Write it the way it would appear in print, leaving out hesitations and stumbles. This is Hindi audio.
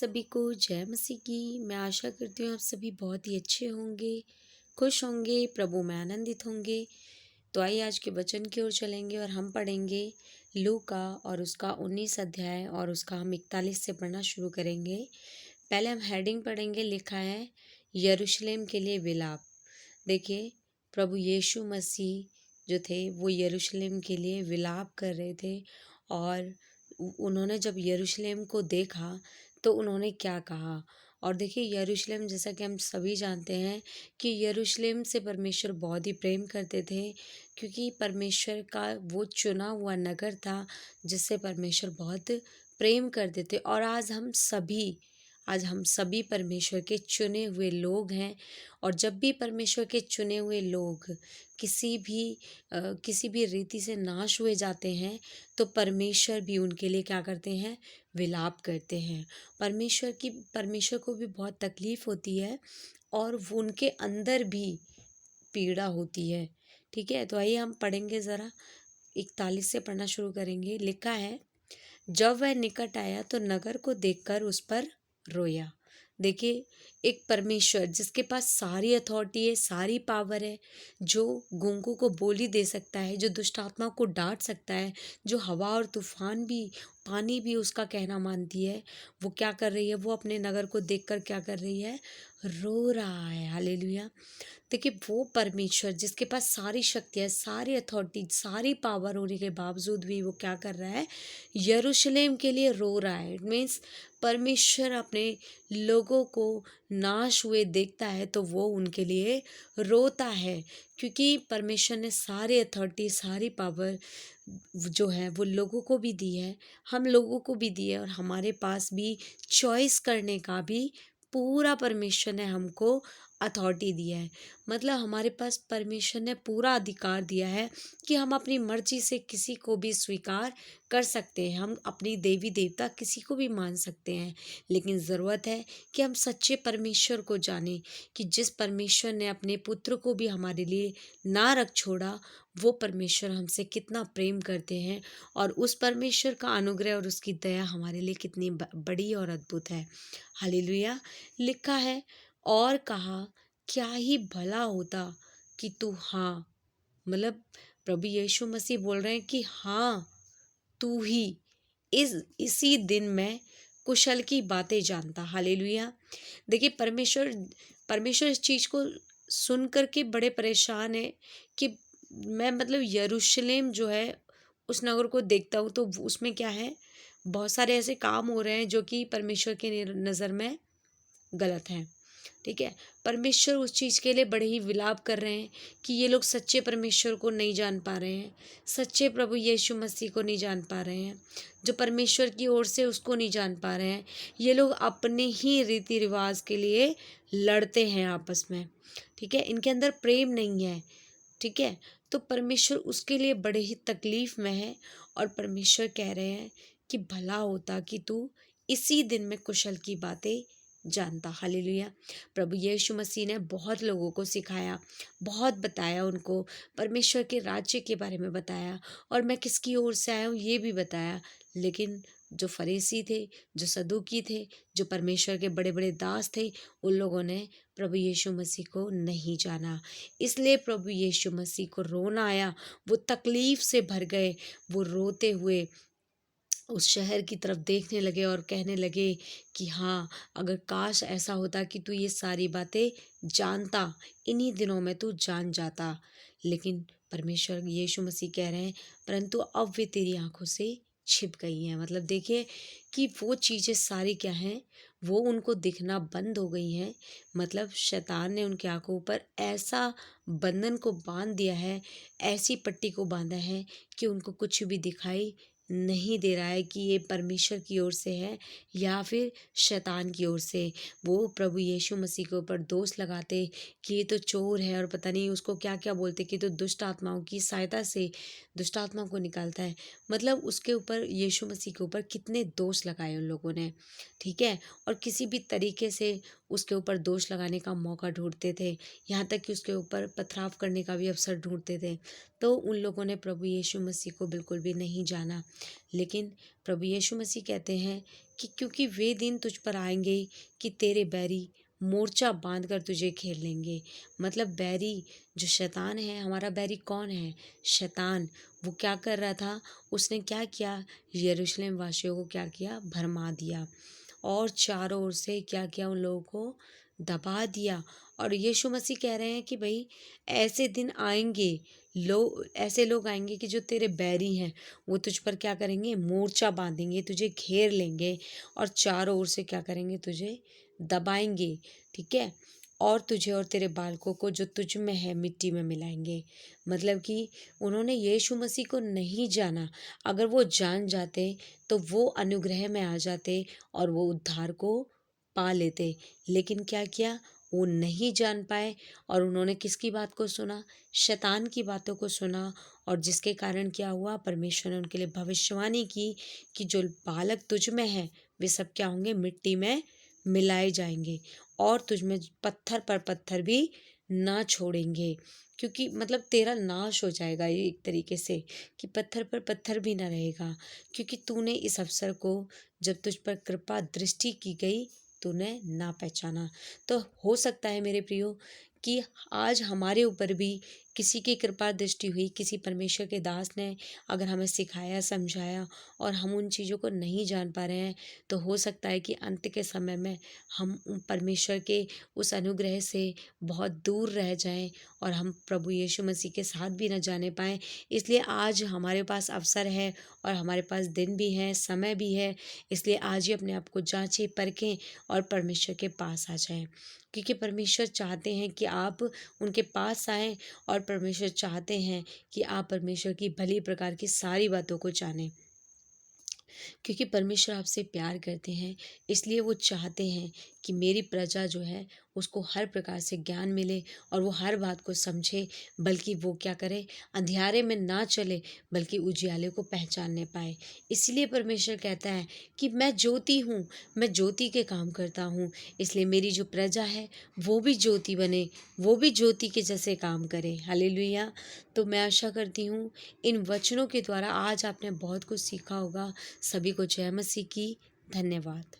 सभी को जय मसीह की। मैं आशा करती हूँ आप सभी बहुत ही अच्छे होंगे, खुश होंगे, प्रभु में आनंदित होंगे। तो आइए आज के वचन की ओर चलेंगे और हम पढ़ेंगे लूका और उसका 19 अध्याय और उसका हम 41 से पढ़ना शुरू करेंगे। पहले हम हेडिंग पढ़ेंगे, लिखा है यरूशलेम के लिए विलाप। देखिए, प्रभु यीशु मसीह जो थे वो यरूशलेम के लिए विलाप कर रहे थे और उन्होंने जब यरूशलेम को देखा तो उन्होंने क्या कहा। और देखिए, यरूशलेम जैसा कि हम सभी जानते हैं कि यरूशलेम से परमेश्वर बहुत ही प्रेम करते थे, क्योंकि परमेश्वर का वो चुना हुआ नगर था जिससे परमेश्वर बहुत प्रेम करते थे। और आज हम सभी परमेश्वर के चुने हुए लोग हैं। और जब भी परमेश्वर के चुने हुए लोग किसी भी रीति से नाश हुए जाते हैं तो परमेश्वर भी उनके लिए क्या करते हैं, विलाप करते हैं। परमेश्वर को भी बहुत तकलीफ होती है और वो उनके अंदर भी पीड़ा होती है। ठीक है, तो आइए हम पढ़ेंगे ज़रा, 41 से पढ़ना शुरू करेंगे। लिखा है, जब वह निकट आया तो नगर को देखकर उस पर रोया। देखिए, एक परमेश्वर जिसके पास सारी अथॉरिटी है, सारी पावर है, जो गूंगों को बोली दे सकता है, जो दुष्ट आत्मा को डांट सकता है, जो हवा और तूफान भी, पानी भी उसका कहना मानती है, वो क्या कर रही है, वो अपने नगर को देखकर क्या कर रही है, रो रहा है। हालेलुया। देखिए, वो परमेश्वर जिसके पास सारी शक्ति है, सारी अथॉरिटी, सारी पावर होने के बावजूद भी वो क्या कर रहा है, यरूशलेम के लिए रो रहा है। इट मीन्स परमेश्वर अपने लोगों को नाश हुए देखता है तो वो उनके लिए रोता है, क्योंकि परमेश्वर ने सारी अथॉरिटी, सारी पावर जो है वो लोगों को भी दी है, हम लोगों को भी दी है, और हमारे पास भी चॉइस करने का भी पूरा परमेश्वर ने हमको अथॉरिटी दिया है। मतलब हमारे पास परमेश्वर ने पूरा अधिकार दिया है कि हम अपनी मर्जी से किसी को भी स्वीकार कर सकते हैं, हम अपनी देवी देवता किसी को भी मान सकते हैं। लेकिन ज़रूरत है कि हम सच्चे परमेश्वर को जानें, कि जिस परमेश्वर ने अपने पुत्र को भी हमारे लिए ना रख छोड़ा, वो परमेश्वर हमसे कितना प्रेम करते हैं, और उस परमेश्वर का अनुग्रह और उसकी दया हमारे लिए कितनी बड़ी और अद्भुत है। हालेलुया। लिखा है, और कहा, क्या ही भला होता कि तू, हाँ, मतलब प्रभु यीशु मसीह बोल रहे हैं कि हाँ, तू ही इसी दिन में कुशल की बातें जानता। हालेलुया। देखिए, परमेश्वर इस चीज को सुन करके बड़े परेशान है कि मैं, मतलब यरूशलेम जो है उस नगर को देखता हूँ तो उसमें क्या है, बहुत सारे ऐसे काम हो रहे हैं जो कि परमेश्वर के नज़र में गलत हैं। ठीक है, परमेश्वर उस चीज़ के लिए बड़े ही विलाप कर रहे हैं कि ये लोग सच्चे परमेश्वर को नहीं जान पा रहे हैं, सच्चे प्रभु यीशु मसीह को नहीं जान पा रहे हैं, जो परमेश्वर की ओर से उसको नहीं जान पा रहे हैं। ये लोग अपने ही रीति रिवाज के लिए लड़ते हैं आपस में। ठीक है, इनके अंदर प्रेम नहीं है। ठीक है, तो परमेश्वर उसके लिए बड़े ही तकलीफ में है, और परमेश्वर कह रहे हैं कि भला होता कि तू इसी दिन में कुशल की बातें जानता। हालेलुया। प्रभु यीशु मसीह ने बहुत लोगों को सिखाया, बहुत बताया, उनको परमेश्वर के राज्य के बारे में बताया, और मैं किसकी ओर से आया हूँ ये भी बताया। लेकिन जो फरीसी थे, जो सदूकी थे, जो परमेश्वर के बड़े बड़े दास थे, उन लोगों ने प्रभु यीशु मसीह को नहीं जाना। इसलिए प्रभु यीशु मसीह को रोना आया, वो तकलीफ से भर गए, वो रोते हुए उस शहर की तरफ देखने लगे और कहने लगे कि हाँ, अगर काश ऐसा होता कि तू ये सारी बातें जानता, इन्हीं दिनों में तू जान जाता। लेकिन परमेश्वर यीशु मसीह कह रहे हैं, परंतु अब वे तेरी आंखों से छिप गई हैं। मतलब देखिए कि वो चीज़ें सारी क्या हैं, वो उनको दिखना बंद हो गई हैं। मतलब शैतान ने उनकी आंखों पर ऐसा बंधन को बांध दिया है, ऐसी पट्टी को बांधा है कि उनको कुछ भी दिखाई नहीं दे रहा है कि ये परमेश्वर की ओर से है या फिर शैतान की ओर से। वो प्रभु यीशु मसीह के ऊपर दोष लगाते कि ये तो चोर है, और पता नहीं उसको क्या क्या बोलते कि तो दुष्ट आत्माओं की सहायता से दुष्ट आत्मा को निकालता है। मतलब उसके ऊपर, यीशु मसीह के ऊपर कितने दोष लगाए उन लोगों ने। ठीक है, और किसी भी तरीके से उसके ऊपर दोष लगाने का मौका ढूंढते थे, यहाँ तक कि उसके ऊपर पथराव करने का भी अवसर ढूंढते थे। तो उन लोगों ने प्रभु यीशु मसीह को बिल्कुल भी नहीं जाना। लेकिन प्रभु यीशु मसीह कहते हैं कि क्योंकि वे दिन तुझ पर आएंगे कि तेरे बैरी मोर्चा बांध कर तुझे घेर लेंगे। मतलब बैरी जो शैतान है, हमारा बैरी कौन है? शैतान। वो क्या कर रहा था? उसने क्या किया? यरूशलेम वासियों को क्या किया? भरमा दिया और चारों ओर से क्या किया? उन लोगों को दबा दिया। और यीशु मसीह कह रहे हैं कि भाई ऐसे दिन आएंगे, ऐसे लोग आएंगे कि जो तेरे बैरी हैं वो तुझ पर क्या करेंगे? मोर्चा बांधेंगे, तुझे घेर लेंगे और चारों ओर से क्या करेंगे? तुझे दबाएंगे। ठीक है। और तुझे और तेरे बालकों को जो तुझ में है मिट्टी में मिलाएंगे। मतलब कि उन्होंने यीशु मसीह को नहीं जाना। अगर वो जान जाते तो वो अनुग्रह में आ जाते और वो उद्धार को पा लेते। लेकिन क्या किया? वो नहीं जान पाए और उन्होंने किसकी बात को सुना? शैतान की बातों को सुना। और जिसके कारण क्या हुआ? परमेश्वर ने उनके लिए भविष्यवाणी की कि जो बालक तुझ में है वे सब क्या होंगे? मिट्टी में मिलाए जाएंगे और तुझ में पत्थर पर पत्थर भी ना छोड़ेंगे। क्योंकि मतलब तेरा नाश हो जाएगा ये एक तरीके से, कि पत्थर पर पत्थर भी ना रहेगा। क्योंकि तूने इस अवसर को, जब तुझ पर कृपा दृष्टि की गई, तूने ना पहचाना। तो हो सकता है मेरे प्रियो कि आज हमारे ऊपर भी किसी की कृपा दृष्टि हुई, किसी परमेश्वर के दास ने अगर हमें सिखाया, समझाया और हम उन चीज़ों को नहीं जान पा रहे हैं, तो हो सकता है कि अंत के समय में हम परमेश्वर के उस अनुग्रह से बहुत दूर रह जाएं और हम प्रभु यीशु मसीह के साथ भी न जाने पाएं। इसलिए आज हमारे पास अवसर है और हमारे पास दिन भी है, समय भी है। इसलिए आज ही अपने आप को जांचें, परखें और परमेश्वर के पास आ जाएं। क्योंकि परमेश्वर चाहते हैं कि आप उनके पास आएं और परमेश्वर चाहते हैं कि आप परमेश्वर की भली प्रकार की सारी बातों को जानें। क्योंकि परमेश्वर आपसे प्यार करते हैं, इसलिए वो चाहते हैं कि मेरी प्रजा जो है उसको हर प्रकार से ज्ञान मिले और वो हर बात को समझे, बल्कि वो क्या करे? अंधियारे में ना चले, बल्कि उजियाले को पहचानने पाए। इसलिए परमेश्वर कहता है कि मैं ज्योति हूँ, मैं ज्योति के काम करता हूँ। इसलिए मेरी जो प्रजा है वो भी ज्योति बने, वो भी ज्योति के जैसे काम करे। हालेलुया। तो मैं आशा करती हूँ इन वचनों के द्वारा आज आपने बहुत कुछ सीखा होगा। सभी को जय मसीह की। धन्यवाद।